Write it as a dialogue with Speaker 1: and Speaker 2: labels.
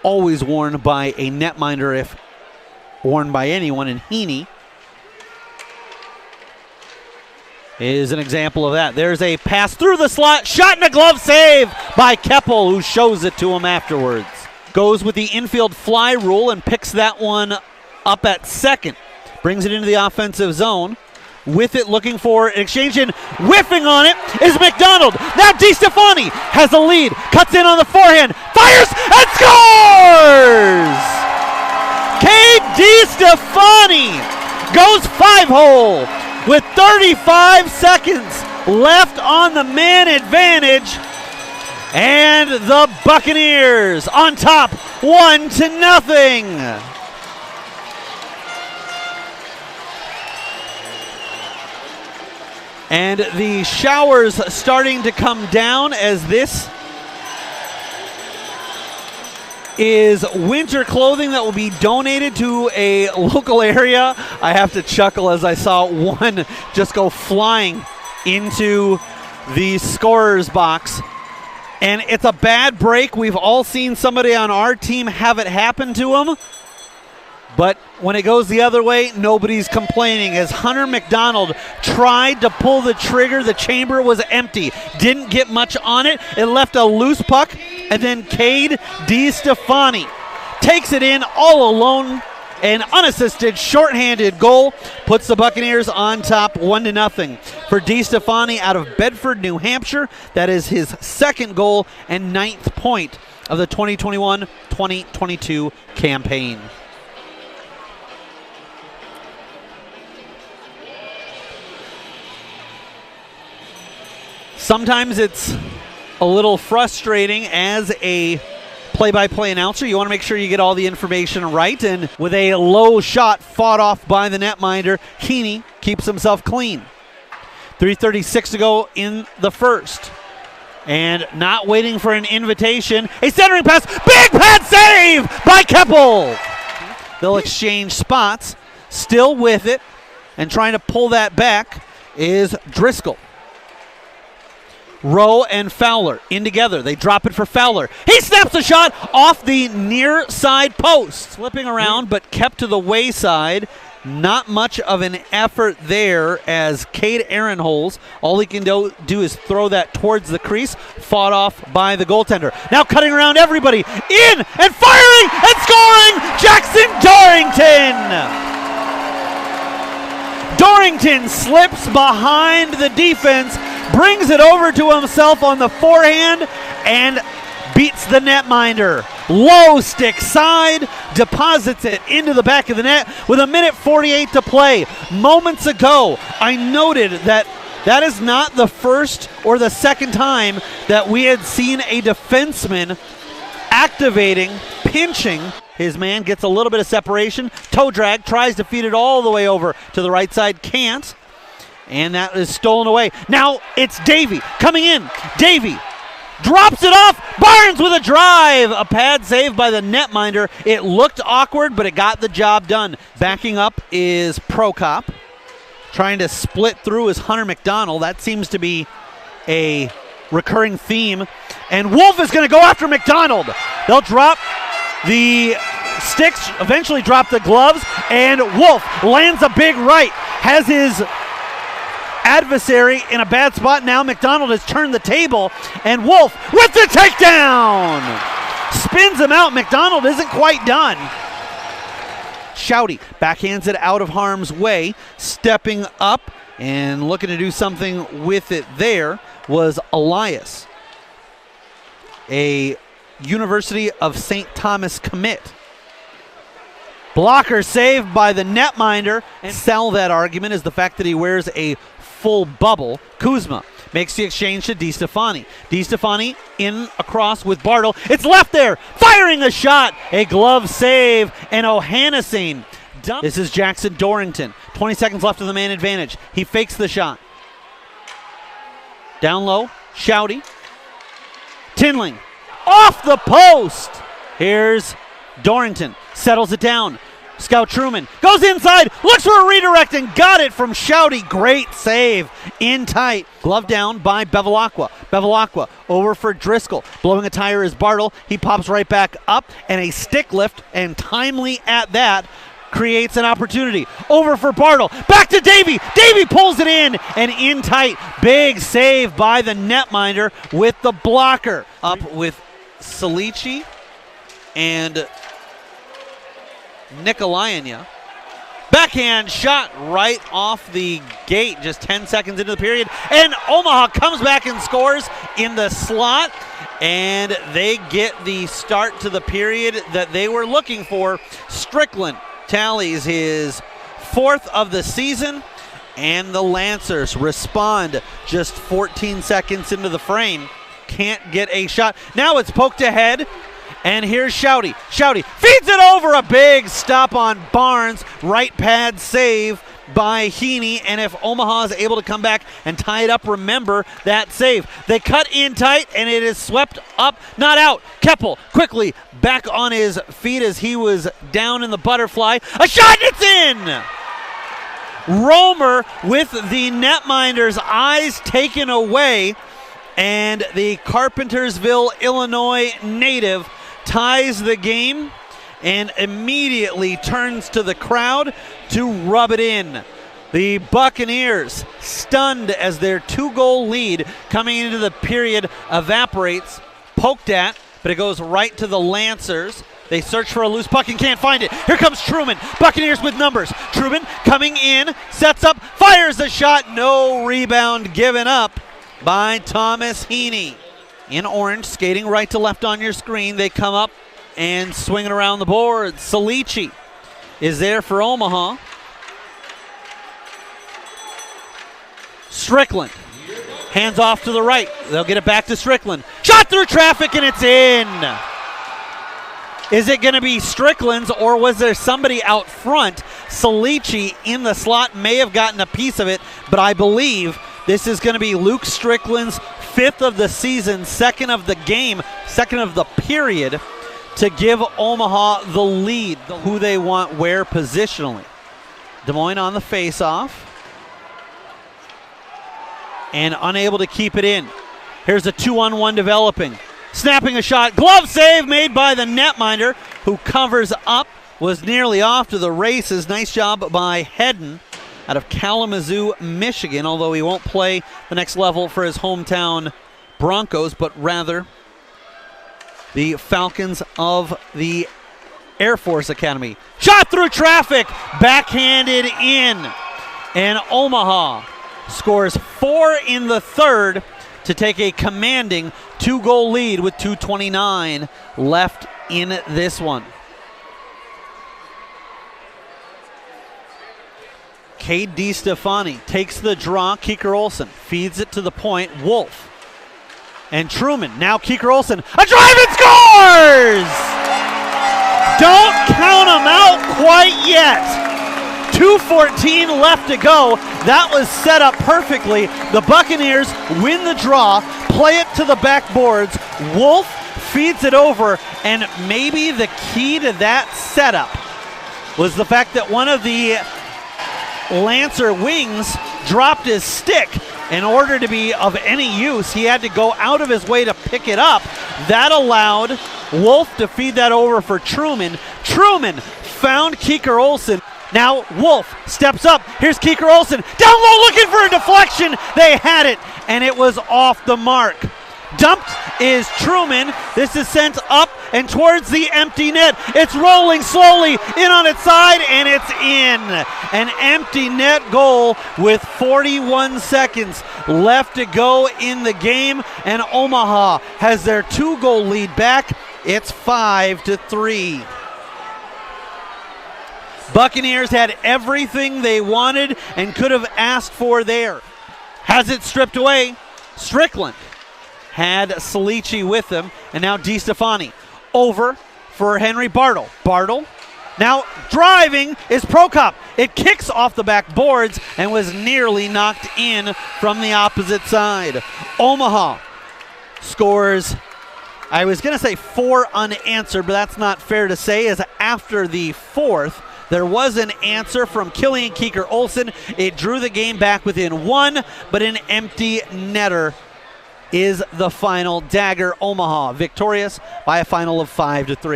Speaker 1: always worn by a netminder if worn by anyone, and Heaney is an example of that. There's a pass through the slot, shot and a glove save by Keppel, who shows it to him afterwards. Goes with the infield fly rule and picks that one up at second. Brings it into the offensive zone. With it, looking for an exchange, and whiffing on it is McDonald. Now DeStefani has a lead, cuts in on the forehand, fires and scores! Cade DeStefani goes 5-hole with 35 seconds left on the man advantage, and the Buccaneers on top 1-0. And the showers starting to come down, as this is winter clothing that will be donated to a local area. I have to chuckle as I saw one just go flying into the scorer's box. And it's a bad break. We've all seen somebody on our team have it happen to them. But when it goes the other way, nobody's complaining. As Hunter McDonald tried to pull the trigger, the chamber was empty. Didn't get much on it. It left a loose puck, and then Cade DeStefani takes it in all alone. An unassisted, shorthanded goal puts the Buccaneers on top 1-0. For DeStefani out of Bedford, New Hampshire, that is his second goal and 9th point of the 2021-2022 campaign. Sometimes it's a little frustrating as a play-by-play announcer. You want to make sure you get all the information right, and with a low shot fought off by the netminder, Heaney keeps himself clean. 3:36 to go in the first. And not waiting for an invitation, a centering pass, big pad save by Keppel! They'll exchange spots, still with it, and trying to pull that back is Driscoll. Rowe and Fowler in together. They drop it for Fowler. He snaps a shot off the near side post. Slipping around, but kept to the wayside. Not much of an effort there as Cade Aaronholes, all he can do is throw that towards the crease. Fought off by the goaltender. Now cutting around everybody. In and firing and scoring! Jackson Dorrington! Dorrington slips behind the defense, brings it over to himself on the forehand, and beats the netminder. Low stick side, deposits it into the back of the net with 1:48 to play. Moments ago, I noted that is not the first or the second time that we had seen a defenseman activating, pinching. His man gets a little bit of separation. Toe drag, tries to feed it all the way over to the right side. Can't. And that is stolen away. Now it's Davey coming in. Davey drops it off. Barnes with a drive. A pad save by the netminder. It looked awkward, but it got the job done. Backing up is Prokop. Trying to split through is Hunter McDonald. That seems to be a recurring theme. And Wolf is going to go after McDonald. They'll drop the sticks, eventually drop the gloves, and Wolf lands a big right. Has his adversary in a bad spot. Now McDonald has turned the table, and Wolf with the takedown! Spins him out. McDonald isn't quite done. Shouty backhands it out of harm's way. Stepping up and looking to do something with it there was Elias, a University of St. Thomas commit. Blocker saved by the netminder. And sell that argument is the fact that he wears a full bubble. Kuzma makes the exchange to DeStefani. DeStefani in across with Bartle. It's left there. Firing a shot. A glove save. And Ohannesing. This is Jackson Dorrington. 20 seconds left of the man advantage. He fakes the shot. Down low. Shouty. Tinling. Off the post. Here's Dorrington. Settles it down. Scout Truman goes inside, looks for a redirect and got it from Shouty. Great save in tight. Glove down by Bevilacqua. Bevilacqua over for Driscoll. Blowing a tire is Bartle. He pops right back up and a stick lift, and timely at that, creates an opportunity. Over for Bartle. Back to Davey. Davey pulls it in tight. Big save by the netminder with the blocker. Up with Salici and Nikolajania. Backhand shot right off the gate just 10 seconds into the period. And Omaha comes back and scores in the slot. And they get the start to the period that they were looking for. Strickland tallies his 4th of the season. And the Lancers respond just 14 seconds into the frame. Can't get a shot. Now it's poked ahead. And here's Shouty. Shouty feeds it over. A big stop on Barnes. Right pad save by Heaney. And if Omaha is able to come back and tie it up, remember that save. They cut in tight, and it is swept up, not out. Keppel quickly back on his feet as he was down in the butterfly. A shot, and it's in! Romer with the netminder's eyes taken away. And the Carpentersville, Illinois native ties the game and immediately turns to the crowd to rub it in. The Buccaneers, stunned as their 2-goal lead coming into the period evaporates, poked at, but it goes right to the Lancers. They search for a loose puck and can't find it. Here comes Truman. Buccaneers with numbers. Truman coming in, sets up, fires the shot. No rebound given up by Thomas Heaney. In orange, skating right to left on your screen. They come up and swing it around the board. Salici is there for Omaha. Strickland. Hands off to the right. They'll get it back to Strickland. Shot through traffic, and it's in. Is it going to be Strickland's, or was there somebody out front? Salici in the slot may have gotten a piece of it, but I believe this is going to be Luke Strickland's 5th of the season, 2nd of the game, 2nd of the period, to give Omaha the lead. Who they want where positionally. Des Moines on the face-off. And unable to keep it in. Here's a 2-on-1 developing. Snapping a shot. Glove save made by the netminder, who covers up. Was nearly off to the races. Nice job by Hedden out of Kalamazoo, Michigan, although he won't play the next level for his hometown Broncos, but rather the Falcons of the Air Force Academy. Shot through traffic, backhanded in, and Omaha scores 4 in the 3rd to take a commanding 2-goal lead with 2:29 left in this one. Cade DiStefani takes the draw. Keeker Olsen feeds it to the point. Wolf and Truman. Now Keeker Olsen. A drive and scores! Don't count them out quite yet. 2:14 left to go. That was set up perfectly. The Buccaneers win the draw, play it to the backboards. Wolf feeds it over, and maybe the key to that setup was the fact that one of the Lancer wings dropped his stick. In order to be of any use, he had to go out of his way to pick it up. That allowed Wolf to feed that over for Truman. Truman found Keeker Olsen. Now Wolf steps up. Here's Keeker Olsen. Down low looking for a deflection. They had it, and it was off the mark. Dumped is Truman. This is sent up and towards the empty net. It's rolling slowly in on its side, and it's in. An empty net goal with 41 seconds left to go in the game, and Omaha has their 2-goal lead back. It's 5-3. Buccaneers had everything they wanted and could have asked for there. Has it stripped away. Strickland had Salici with him, and now DiStefani over for Henry Bartle. Bartle now driving is Prokop. It kicks off the back boards and was nearly knocked in from the opposite side. Omaha scores, I was going to say 4 unanswered, but that's not fair to say, as after the 4th, There was an answer from Killian Keeker-Olsen. It drew the game back within 1, but an empty netter is the final dagger. Omaha victorious by a final of 5-3.